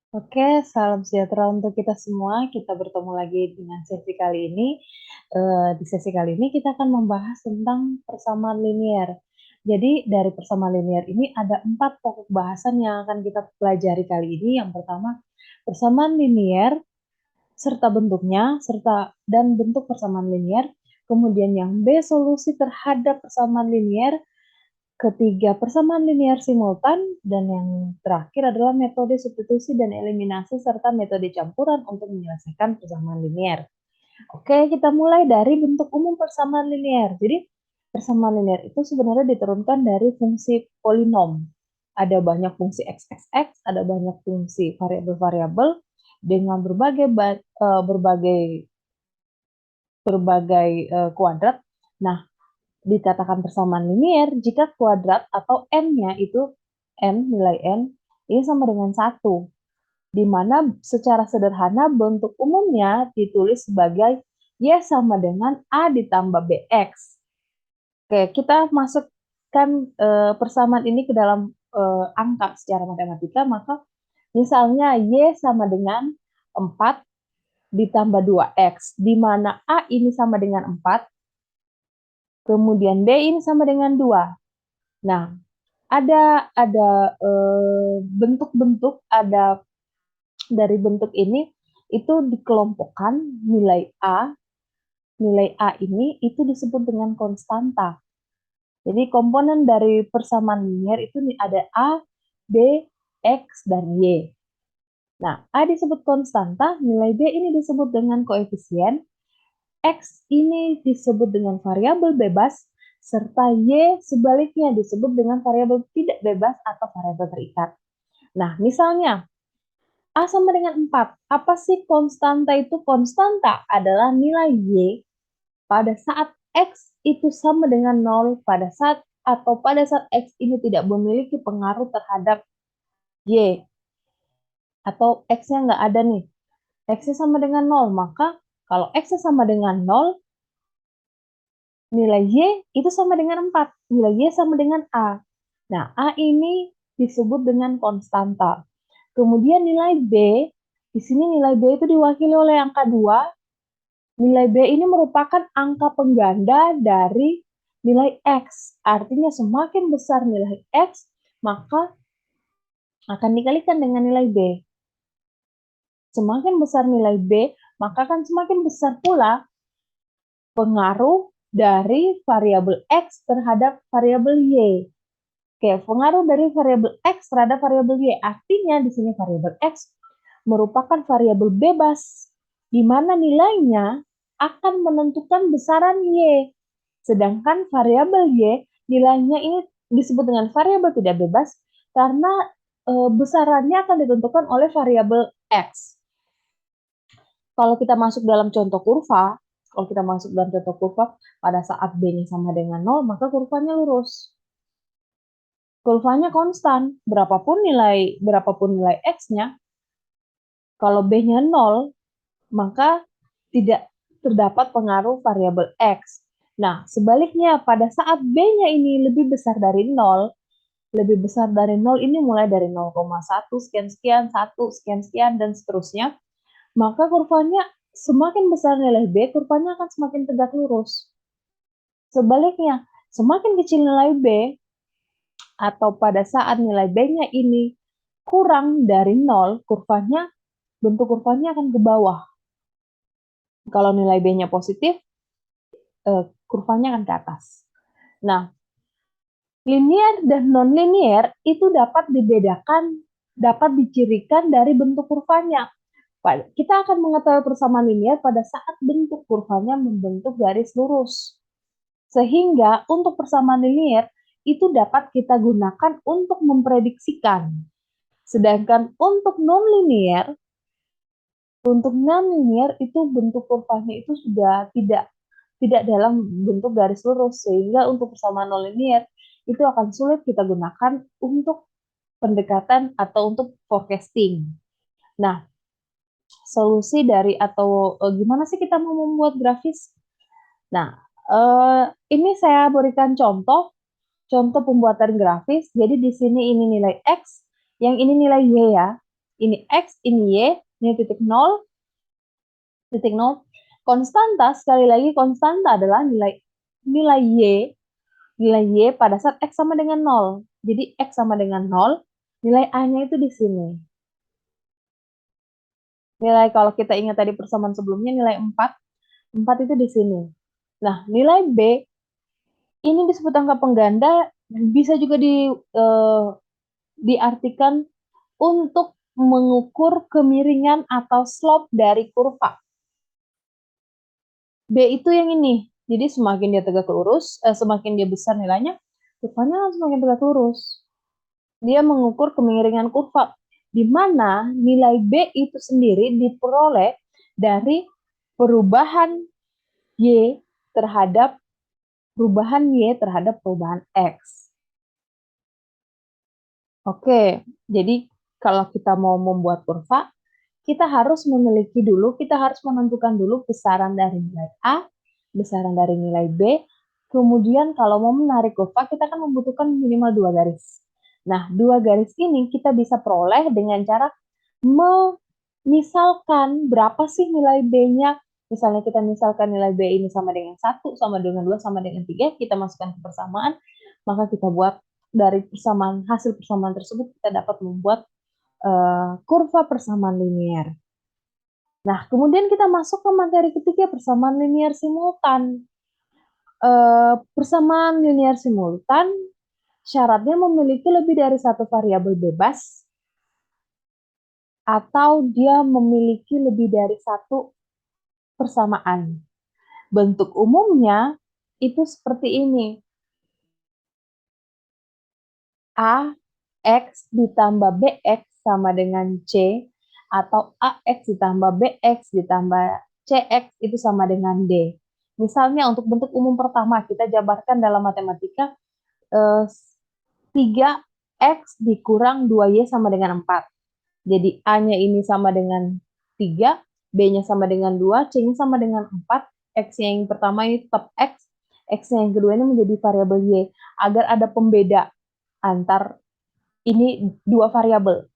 Oke, salam sejahtera untuk kita semua. Kita bertemu lagi dengan sesi kali ini. Di sesi kali ini kita akan membahas tentang persamaan linier. Jadi dari persamaan linier ini ada 4 pokok bahasan yang akan kita pelajari kali ini. Yang pertama, persamaan linier serta bentuknya, dan bentuk persamaan linier. Kemudian yang B, solusi terhadap persamaan linier. Ketiga, persamaan linier simultan, dan yang terakhir adalah metode substitusi dan eliminasi serta metode campuran untuk menyelesaikan persamaan linier. Oke, kita mulai dari bentuk umum persamaan linier. Jadi, persamaan linier itu sebenarnya diturunkan dari fungsi polinom. Ada banyak fungsi x, x, x, ada banyak fungsi variabel-variabel dengan berbagai kuadrat. Nah, dikatakan persamaan linier jika kuadrat atau n-nya itu nilai n ini sama dengan 1, di mana secara sederhana bentuk umumnya ditulis sebagai y sama dengan a ditambah bx. Oke, kita masukkan persamaan ini ke dalam angka secara matematika, maka misalnya y sama dengan 4 ditambah 2x, di mana a ini sama dengan 4, kemudian b ini sama dengan 2. Nah, ada bentuk-bentuk, ada dari bentuk ini itu dikelompokkan nilai A ini itu disebut dengan konstanta. Jadi komponen dari persamaan linier itu ada A, B, X, dan Y. Nah, A disebut konstanta, nilai B ini disebut dengan koefisien, X ini disebut dengan variabel bebas, serta Y sebaliknya disebut dengan variabel tidak bebas atau variabel terikat. Nah, misalnya, A sama dengan 4. Apa sih konstanta itu? Konstanta adalah nilai Y pada saat X itu sama dengan 0, pada saat X ini tidak memiliki pengaruh terhadap Y, atau X-nya nggak ada nih. X-nya sama dengan 0, maka kalau X-nya sama dengan 0, nilai Y itu sama dengan 4. Nilai Y sama dengan A. Nah, A ini disebut dengan konstanta. Kemudian nilai B, di sini nilai B itu diwakili oleh angka 2. Nilai B ini merupakan angka pengganda dari nilai X. Artinya semakin besar nilai X, maka akan dikalikan dengan nilai B. Semakin besar nilai B, maka akan semakin besar pula pengaruh dari variabel X terhadap variabel Y. Oke, pengaruh dari variabel X terhadap variabel Y. Artinya di sini variabel X merupakan variabel bebas, di mana nilainya akan menentukan besaran Y. Sedangkan variabel Y, nilainya ini disebut dengan variabel tidak bebas, karena besarannya akan ditentukan oleh variabel X. Kalau kita masuk dalam contoh kurva, pada saat B-nya sama dengan 0, maka kurvanya lurus. Kurvanya konstan, berapapun nilai X-nya, kalau B-nya 0, maka tidak terdapat pengaruh variabel X. Nah, sebaliknya pada saat B-nya ini lebih besar dari 0 ini mulai dari 0,1 sekian-sekian, 1 sekian-sekian, dan seterusnya, maka kurvanya semakin besar nilai B, kurvanya akan semakin tegak lurus. Sebaliknya, semakin kecil nilai B, atau pada saat nilai B-nya ini kurang dari 0, bentuk kurvanya akan ke bawah. Kalau nilai B-nya positif, kurvanya akan ke atas. Nah, linear dan non-linear itu dapat dicirikan dari bentuk kurvanya. Kita akan mengetahui persamaan linear pada saat bentuk kurvanya membentuk garis lurus. Sehingga untuk persamaan linear itu dapat kita gunakan untuk memprediksikan. Sedangkan untuk non-linear itu bentuk kurvanya itu sudah tidak dalam bentuk garis lurus, sehingga untuk persamaan non-linear itu akan sulit kita gunakan untuk pendekatan atau untuk forecasting. Nah, solusi dari atau gimana sih kita mau membuat grafis? Nah, ini saya berikan contoh pembuatan grafis. Jadi di sini ini nilai X, yang ini nilai Y ya. Ini X, ini Y, ini titik 0, titik 0. Konstanta, sekali lagi konstanta adalah nilai Y pada saat X sama dengan 0. Jadi X sama dengan 0, nilai A-nya itu di sini. Nilai kalau kita ingat tadi persamaan sebelumnya nilai 4 itu di sini. Nah, nilai B ini disebut angka pengganda, bisa juga diartikan untuk mengukur kemiringan atau slope dari kurva. B itu yang ini. Jadi semakin dia tegak lurus, semakin dia besar nilainya, kurvanya semakin tegak lurus. Dia mengukur kemiringan kurva, di mana nilai B itu sendiri diperoleh dari perubahan Y terhadap perubahan X. Oke, jadi kalau kita mau membuat kurva, kita harus menentukan dulu besaran dari nilai A, besaran dari nilai B, kemudian kalau mau menarik kurva, kita akan membutuhkan minimal 2 garis. Nah, 2 garis ini kita bisa peroleh dengan cara memisalkan berapa sih nilai B-nya. Misalnya kita misalkan nilai B ini sama dengan 1, sama dengan 2, sama dengan 3, kita masukkan ke persamaan, maka kita buat dari hasil persamaan tersebut kita dapat membuat kurva persamaan linier. Nah, kemudian kita masuk ke materi ketiga, persamaan linier simultan. Persamaan linier simultan syaratnya memiliki lebih dari satu variabel bebas atau dia memiliki lebih dari satu persamaan. Bentuk umumnya itu seperti ini. AX ditambah BX sama dengan C, atau AX ditambah BX ditambah CX itu sama dengan D. Misalnya untuk bentuk umum pertama, kita jabarkan dalam matematika 3X dikurang 2Y sama dengan 4. Jadi A-nya ini sama dengan 3, B-nya sama dengan 2, C-nya sama dengan 4, X yang pertama ini tetap X, X yang kedua ini menjadi variabel Y, agar ada pembeda antar ini dua variabel.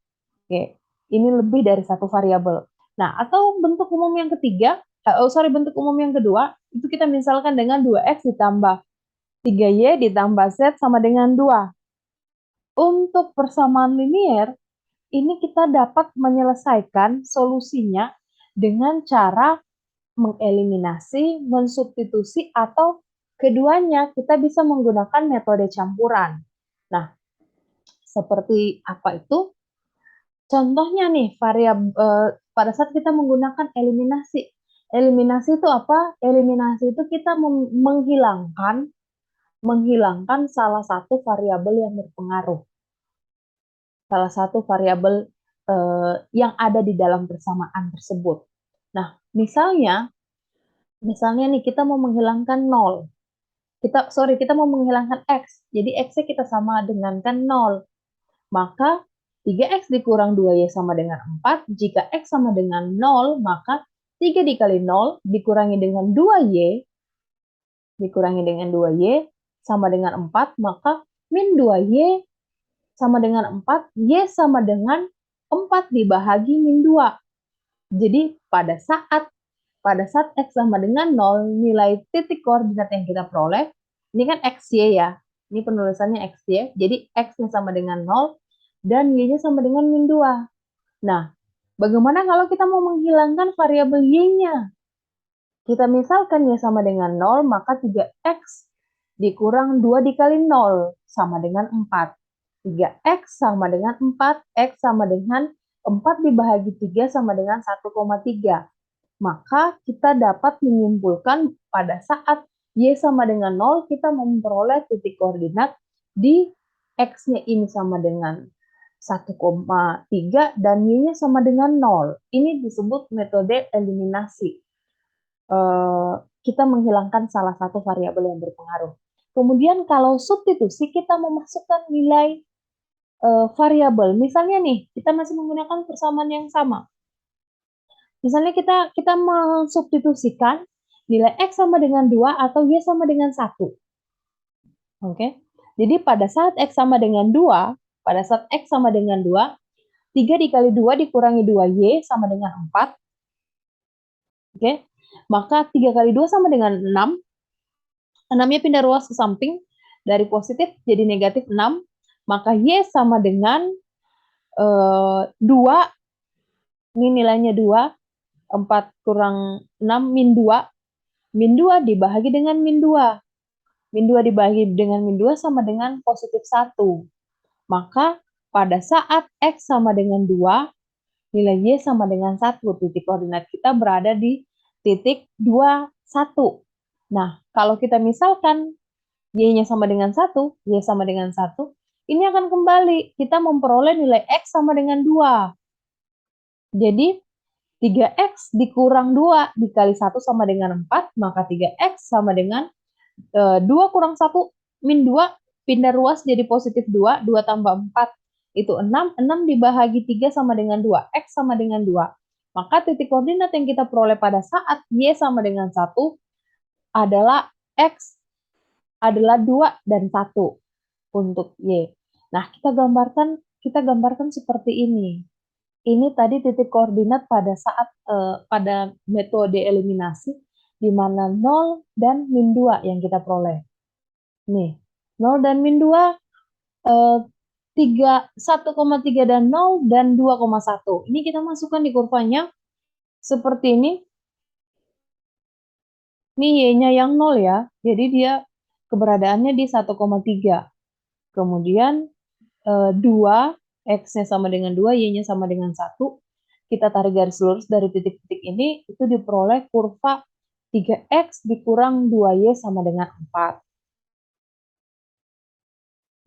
Oke, ini lebih dari satu variabel. Nah, atau bentuk umum yang ketiga, bentuk umum yang kedua, itu kita misalkan dengan 2X ditambah 3Y ditambah Z sama dengan 2. Untuk persamaan linier, ini kita dapat menyelesaikan solusinya dengan cara mengeliminasi, mensubstitusi, atau keduanya kita bisa menggunakan metode campuran. Nah, seperti apa itu? Contohnya nih, pada saat kita menggunakan eliminasi. Eliminasi itu apa? Eliminasi itu kita menghilangkan salah satu variabel yang berpengaruh. Salah satu variabel yang ada di dalam persamaan tersebut. Nah, misalnya nih kita mau menghilangkan 0. Kita mau menghilangkan X. Jadi X-nya kita sama dengan 0. Maka 3X dikurang 2Y sama dengan 4. Jika X sama dengan 0, maka 3 dikali 0 dikurangi dengan 2Y sama dengan 4, maka min 2Y sama dengan 4, Y sama dengan 4 dibahagi min 2. Jadi pada saat X sama dengan 0, nilai titik koordinat yang kita peroleh, ini kan XY ya, ini penulisannya XY, jadi X-nya sama dengan 0, dan Y-nya sama dengan min 2. Nah, bagaimana kalau kita mau menghilangkan variabel Y-nya? Kita misalkan Y sama dengan 0, maka 3X dikurang 2 dikali 0 sama dengan 4. 3X sama dengan 4, X sama dengan 4 dibahagi 3 sama dengan 1,3. Maka kita dapat menyimpulkan pada saat Y sama dengan 0, kita memperoleh titik koordinat di X-nya ini sama dengan 1,3 dan Y-nya sama dengan 0. Ini disebut metode eliminasi. Kita menghilangkan salah satu variabel yang berpengaruh. Kemudian kalau substitusi, kita memasukkan nilai variabel. Misalnya nih, kita masih menggunakan persamaan yang sama. Misalnya kita mensubstitusikan nilai X sama dengan 2 atau Y sama dengan 1. Oke. Jadi pada saat X sama dengan 2, 3 dikali 2 dikurangi 2Y sama dengan 4. Oke, maka 3 kali 2 sama dengan 6. 6-nya pindah ruas ke samping, dari positif jadi negatif 6, maka Y sama dengan 2, ini nilainya 2, 4 kurang 6 min 2, min 2 dibagi dengan min 2. Min 2 dibagi dengan min 2 sama dengan positif 1. Maka pada saat X sama dengan 2, nilai Y sama dengan 1. Titik koordinat kita berada di titik 2, 1. Nah, kalau kita misalkan Y-nya sama dengan 1, Y sama dengan 1, ini akan kembali. Kita memperoleh nilai X sama dengan 2. Jadi, 3X dikurang 2 dikali 1 sama dengan 4, maka 3X sama dengan 2 kurang 1 min 2, pindah ruas jadi positif 2, 2 tambah 4 itu 6, 6 dibagi 3 sama dengan 2, X sama dengan 2. Maka titik koordinat yang kita peroleh pada saat Y sama dengan 1 adalah X adalah 2 dan 1 untuk Y. Nah, kita gambarkan seperti ini. Ini tadi titik koordinat pada saat pada metode eliminasi di mana 0 dan min 2 yang kita peroleh. Nih, 0 dan min 2, 1,3 dan 0 dan 2,1. Ini kita masukkan di kurvanya seperti ini. Ini Y-nya yang 0 ya, jadi dia keberadaannya di 1,3. Kemudian 2, X-nya sama dengan 2, Y-nya sama dengan 1. Kita tarik garis lurus dari titik-titik ini, itu diperoleh kurva 3X dikurang 2Y sama dengan 4.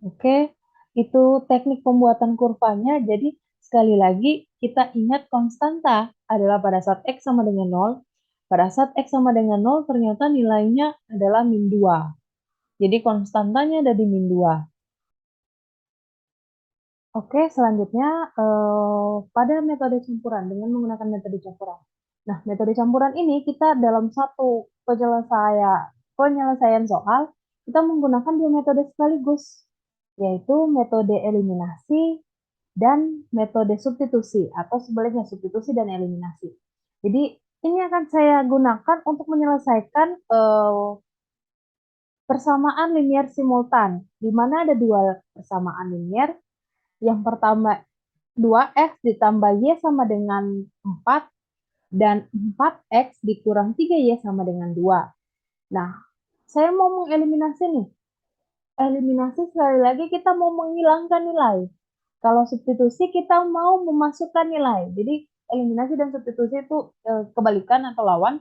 Oke, itu teknik pembuatan kurvanya. Jadi, sekali lagi, kita ingat konstanta adalah pada saat X sama dengan 0. Pada saat X sama dengan 0, ternyata nilainya adalah min 2. Jadi, konstantanya ada di min 2. Oke, selanjutnya pada metode campuran, dengan menggunakan metode campuran. Nah, metode campuran ini kita dalam satu penyelesaian soal, kita menggunakan dua metode sekaligus, yaitu metode eliminasi dan metode substitusi, atau sebaliknya substitusi dan eliminasi. Jadi, ini akan saya gunakan untuk menyelesaikan persamaan linier simultan, di mana ada dua persamaan linier. Yang pertama 2X ditambah Y sama dengan 4, dan 4X dikurang 3Y sama dengan 2. Nah, saya mau mengeliminasi nih. Eliminasi sekali lagi kita mau menghilangkan nilai. Kalau substitusi kita mau memasukkan nilai. Jadi eliminasi dan substitusi itu kebalikan atau lawan.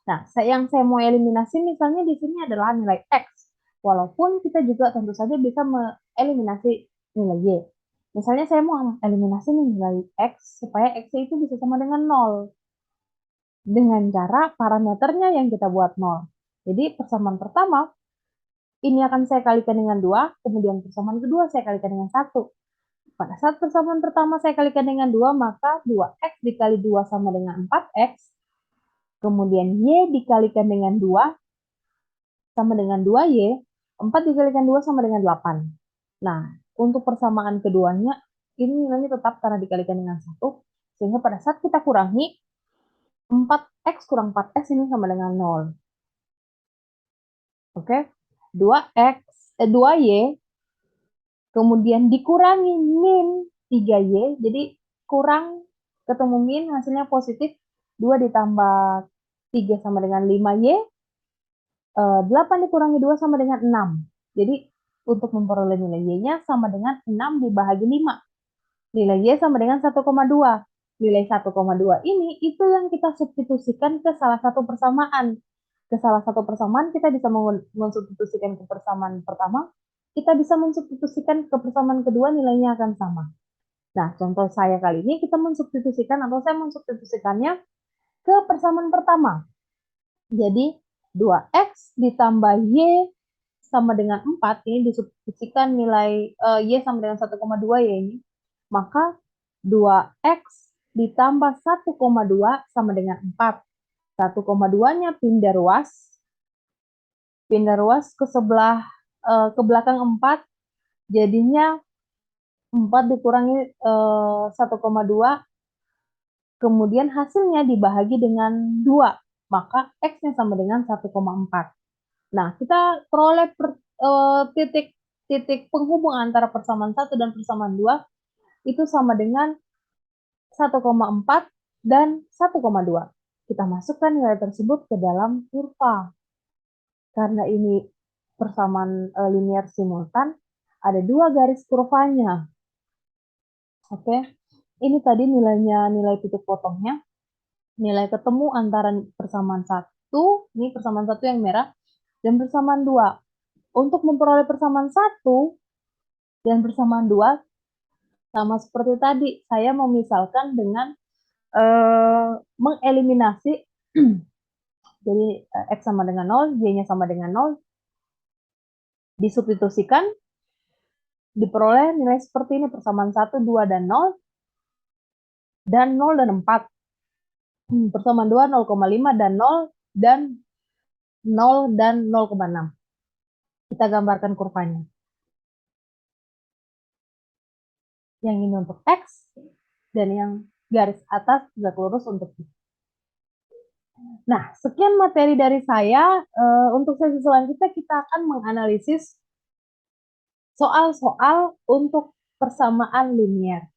Nah, yang saya mau eliminasi misalnya di sini adalah nilai X. Walaupun kita juga tentu saja bisa mengeliminasi nilai Y. Misalnya saya mau eliminasi nilai X supaya X itu bisa sama dengan 0. Dengan cara parameternya yang kita buat 0. Jadi persamaan pertama, ini akan saya kalikan dengan 2, kemudian persamaan kedua saya kalikan dengan 1. Pada saat persamaan pertama saya kalikan dengan 2, maka 2X dikali 2 sama dengan 4X. Kemudian Y dikalikan dengan 2 sama dengan 2Y, 4 dikalikan 2 sama dengan 8. Nah, untuk persamaan keduanya, ini nilainya tetap karena dikalikan dengan 1, sehingga pada saat kita kurangi, 4X kurang 4X ini sama dengan 0. Oke, 2Y, kemudian dikurangi min 3Y, jadi kurang ketemu min, hasilnya positif, 2 ditambah 3 sama dengan 5Y, 8 dikurangi 2 sama dengan 6. Jadi, untuk memperoleh nilai Y-nya sama dengan 6 dibagi 5. Nilai Y sama dengan 1,2. Nilai 1,2 ini itu yang kita substitusikan ke salah satu persamaan. Ke salah satu persamaan kita bisa mensubstitusikan ke persamaan pertama, kita bisa mensubstitusikan ke persamaan kedua, nilainya akan sama. Nah, contoh saya kali ini kita mensubstitusikan atau saya mensubstitusikannya ke persamaan pertama. Jadi, 2X ditambah Y sama dengan 4, ini disubstitusikan nilai Y sama dengan 1,2 ya ini. Maka 2X ditambah 1,2 sama dengan 4. 1,2-nya pindah ruas ke sebelah ke belakang 4, jadinya 4 dikurangi 1,2, kemudian hasilnya dibahagi dengan 2, maka X-nya sama dengan 1,4. Nah, kita peroleh titik penghubung antara persamaan 1 dan persamaan 2 itu sama dengan 1,4 dan 1,2. Kita masukkan nilai tersebut ke dalam kurva. Karena ini persamaan linear simultan, ada 2 garis kurvanya. Oke, ini tadi nilainya, nilai titik potongnya, nilai ketemu antara persamaan 1, ini persamaan 1 yang merah, dan persamaan 2. Untuk memperoleh persamaan 1 dan persamaan 2, sama seperti tadi, saya memisalkan dengan mengeliminasi, jadi X sama dengan 0, Y-nya sama dengan 0, disubstitusikan, diperoleh nilai seperti ini, persamaan 1, 2, dan 0, dan 0 dan 4. Persamaan 2, 0,5, dan 0, dan 0 dan 0,6. Kita gambarkan kurvanya. Yang ini untuk X, dan yang garis atas tegak lurus untuk Y. Nah, sekian materi dari saya. Untuk sesi selanjutnya kita akan menganalisis soal-soal untuk persamaan linear.